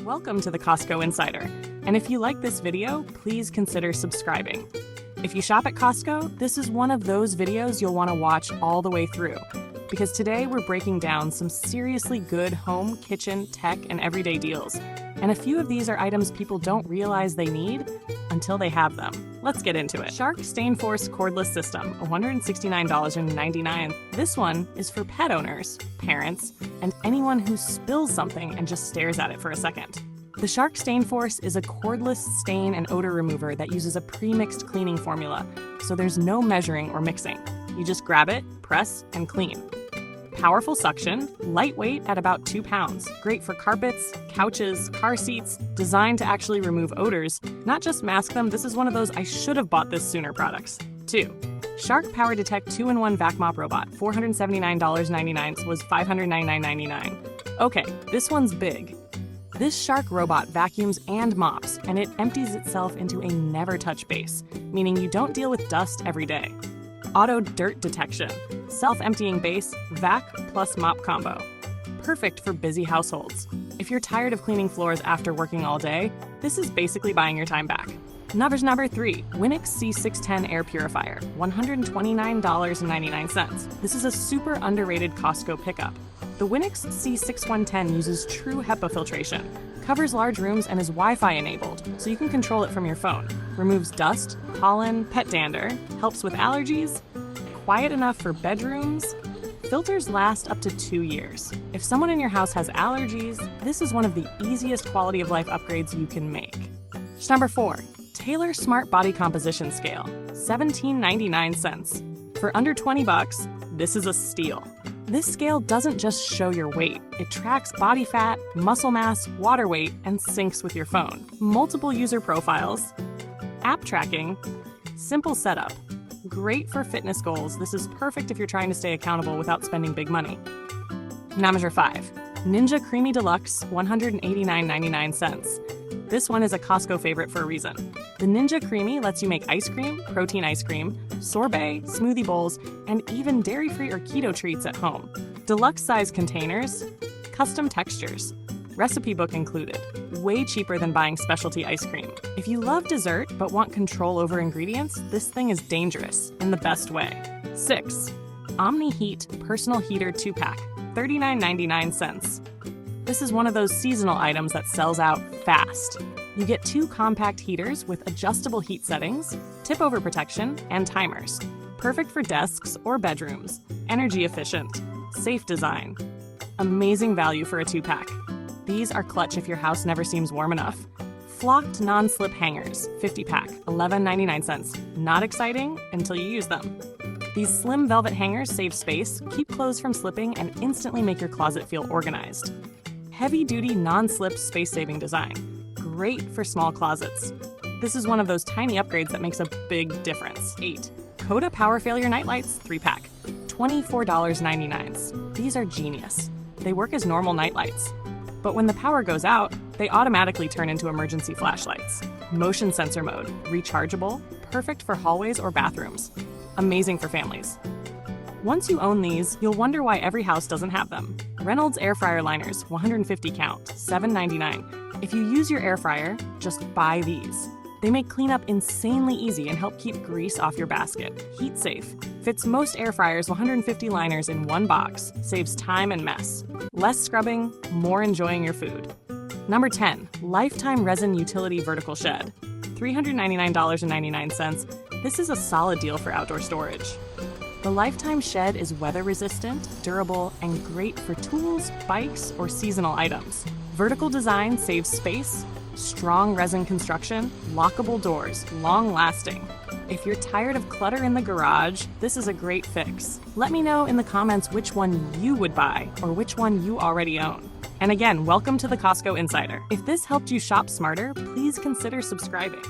Welcome to the Costco Insider, and if you like this video, please consider subscribing. If you shop at Costco, this is one of those videos you'll want to watch all the way through, because today we're breaking down some seriously good home, kitchen, tech, and everyday deals. And a few of these are items people don't realize they need until they have them. Let's get into it. Shark StainForce Cordless System, $169.99. This one is for pet owners, parents, and anyone who spills something and just stares at it for a second. The Shark StainForce is a cordless stain and odor remover that uses a pre-mixed cleaning formula, so there's no measuring or mixing. You just grab it, press, and clean. Powerful suction, lightweight at about 2 pounds, great for carpets, couches, car seats, designed to actually remove odors, not just mask them. This is one of those I should have bought this sooner products. 2. Shark Power Detect 2-in-1 Vac Mop Robot, $479.99 was $599.99. Okay, this one's big. This Shark robot vacuums and mops, and it empties itself into a never-touch base, meaning you don't deal with dust every day. Auto dirt detection, self-emptying base, vac plus mop combo. Perfect for busy households. If you're tired of cleaning floors after working all day, this is basically buying your time back. Number 3, Winix C610 Air Purifier, $129.99. This is a super underrated Costco pickup. The Winix C6110 uses true HEPA filtration, covers large rooms, and is Wi-Fi enabled, so you can control it from your phone. Removes dust, pollen, pet dander, helps with allergies, quiet enough for bedrooms. Filters last up to 2 years. If someone in your house has allergies, this is one of the easiest quality of life upgrades you can make. Number 4, Taylor Smart Body Composition Scale, $17.99. For under $20, this is a steal. This scale doesn't just show your weight. It tracks body fat, muscle mass, water weight, and syncs with your phone. Multiple user profiles, app tracking, simple setup. Great for fitness goals. This is perfect if you're trying to stay accountable without spending big money. Number 5, Ninja Creamy Deluxe, $189.99. This one is a Costco favorite for a reason. The Ninja Creamy lets you make ice cream, protein ice cream, sorbet, smoothie bowls, and even dairy-free or keto treats at home. Deluxe-size containers, custom textures, recipe book included. Way cheaper than buying specialty ice cream. If you love dessert but want control over ingredients, this thing is dangerous in the best way. 6. Omni Heat Personal Heater 2-pack, $39.99. This is one of those seasonal items that sells out fast. You get 2 compact heaters with adjustable heat settings, tip-over protection, and timers. Perfect for desks or bedrooms. Energy efficient. Safe design. Amazing value for a 2-pack. These are clutch if your house never seems warm enough. Flocked non-slip hangers, 50-pack, $11.99. Not exciting until you use them. These slim velvet hangers save space, keep clothes from slipping, and instantly make your closet feel organized. Heavy-duty non-slip space-saving design. Great for small closets. This is one of those tiny upgrades that makes a big difference. 8. Coda Power Failure Nightlights, 3-pack, $24.99. These are genius. They work as normal nightlights. But when the power goes out, they automatically turn into emergency flashlights. Motion sensor mode, rechargeable, perfect for hallways or bathrooms. Amazing for families. Once you own these, you'll wonder why every house doesn't have them. Reynolds air fryer liners, 150 count, $7.99. If you use your air fryer, just buy these. They make cleanup insanely easy and help keep grease off your basket. Heat safe. Fits most air fryers, 150 liners in one box. Saves time and mess. Less scrubbing, more enjoying your food. Number 10, Lifetime Resin Utility Vertical Shed, $399.99. This is a solid deal for outdoor storage. The Lifetime Shed is weather-resistant, durable, and great for tools, bikes, or seasonal items. Vertical design saves space, strong resin construction, lockable doors, long-lasting. If you're tired of clutter in the garage, this is a great fix. Let me know in the comments which one you would buy or which one you already own. And again, welcome to the Costco Insider. If this helped you shop smarter, please consider subscribing.